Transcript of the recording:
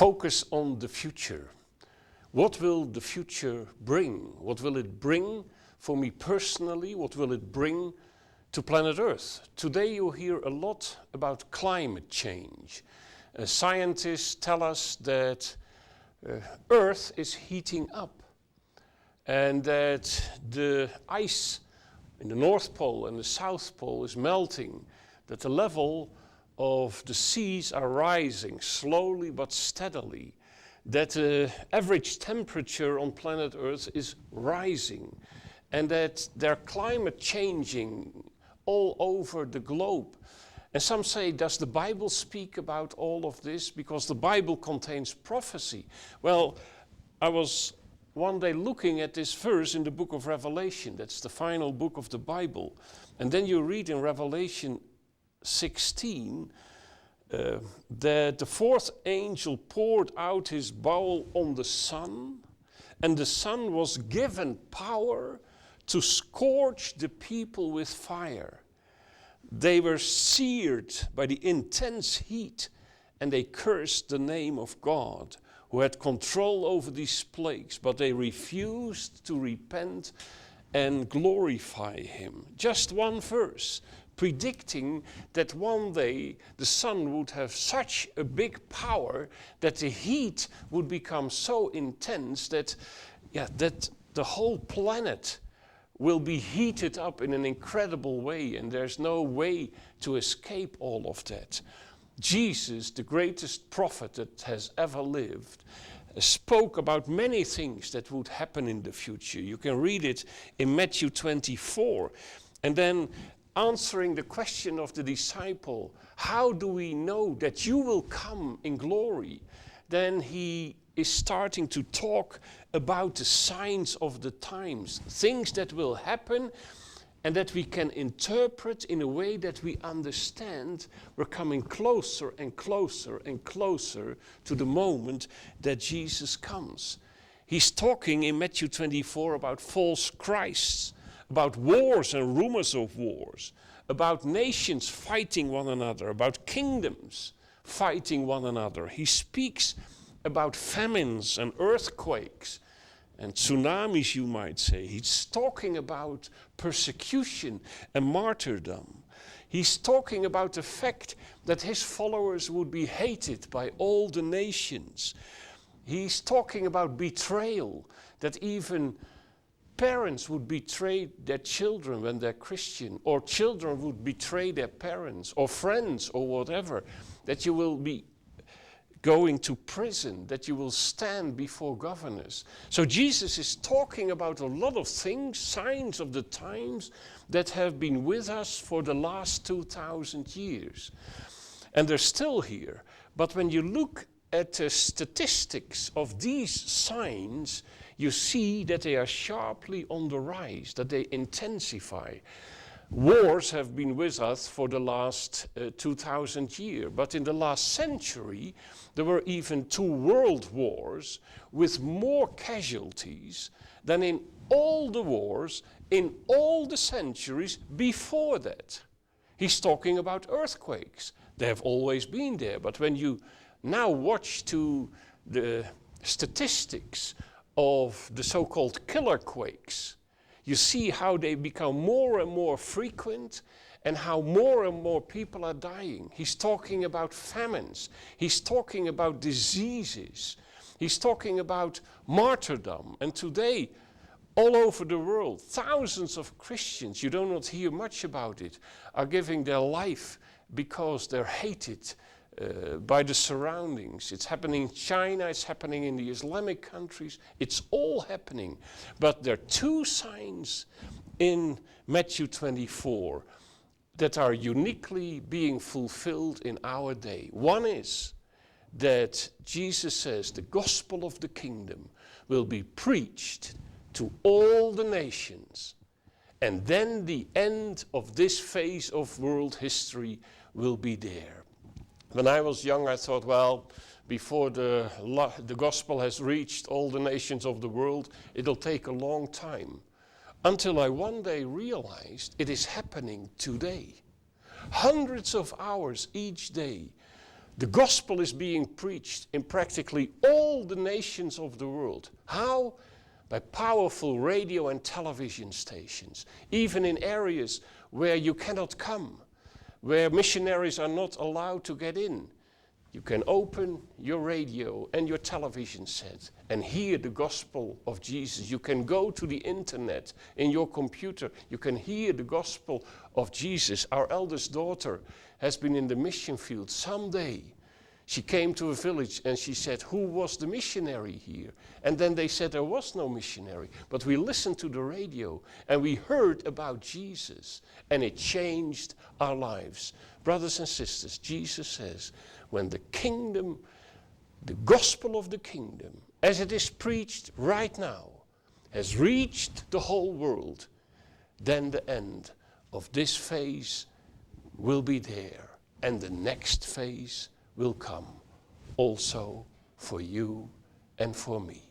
focus on the future. What will the future bring? What will it bring for me personally? What will it bring to planet Earth? Today you hear a lot about climate change. Scientists tell us that Earth is heating up and that the ice in the North Pole and the South Pole is melting, that the level of the seas are rising slowly but steadily, that the average temperature on planet Earth is rising, and that there are climate changing all over the globe. And some say, does the Bible speak about all of this? Because the Bible contains prophecy. Well, I was one day looking at this verse in the book of Revelation. That's the final book of the Bible. And then you read in Revelation 16 that the fourth angel poured out his bowl on the sun, and the sun was given power to scorch the people with fire. They were seared by the intense heat, and they cursed the name of God, who had control over these plagues, but they refused to repent and glorify him. Just one verse, predicting that one day the sun would have such a big power that the heat would become so intense that the whole planet will be heated up in an incredible way, and there's no way to escape all of that. Jesus, the greatest prophet that has ever lived, spoke about many things that would happen in the future. You can read it in Matthew 24. And then answering the question of the disciple, how do we know that you will come in glory? Then he is starting to talk about the signs of the times, things that will happen and that we can interpret in a way that we understand. We're coming closer and closer and closer to the moment that Jesus comes. He's talking in Matthew 24 about false Christs, about wars and rumors of wars, about nations fighting one another, about kingdoms fighting one another. He speaks about famines and earthquakes and tsunamis, you might say. He's talking about persecution and martyrdom. He's talking about the fact that his followers would be hated by all the nations. He's talking about betrayal, that even parents would betray their children when they're Christian, or children would betray their parents, or friends, or whatever, that you will be going to prison, that you will stand before governors. So Jesus is talking about a lot of things, signs of the times that have been with us for the last 2,000 years. And they're still here. But when you look at the statistics of these signs, you see that they are sharply on the rise, that they intensify. Wars have been with us for the last 2,000 years, but in the last century there were even 2 world wars with more casualties than in all the wars in all the centuries before that. He's talking about earthquakes. They have always been there, but when you now watch to the statistics of the so-called killer quakes, you see how they become more and more frequent and how more and more people are dying. He's talking about famines. He's talking about diseases. He's talking about martyrdom. And today, all over the world, thousands of Christians, you do not hear much about it, are giving their life because they're hated by the surroundings. It's happening in China, it's happening in the Islamic countries, it's all happening. But there are 2 signs in Matthew 24 that are uniquely being fulfilled in our day. One is that Jesus says the gospel of the kingdom will be preached to all the nations, and then the end of this phase of world history will be there. When I was young, I thought, well, before the gospel has reached all the nations of the world, it'll take a long time. Until I one day realized it is happening today. Hundreds of hours each day, The gospel is being preached in practically all the nations of the world. How? By powerful radio and television stations, even in areas where you cannot come, where missionaries are not allowed to get in. You can open your radio and your television set and hear the gospel of Jesus. You can go to the internet in your computer. You can hear the gospel of Jesus. Our eldest daughter has been in the mission field. Someday she came to a village and she said, who was the missionary here? And then they said there was no missionary. But we listened to the radio and we heard about Jesus and it changed our lives. Brothers and sisters, Jesus says, when the kingdom, the gospel of the kingdom, as it is preached right now, has reached the whole world, then the end of this phase will be there and the next phase will come also for you and for me.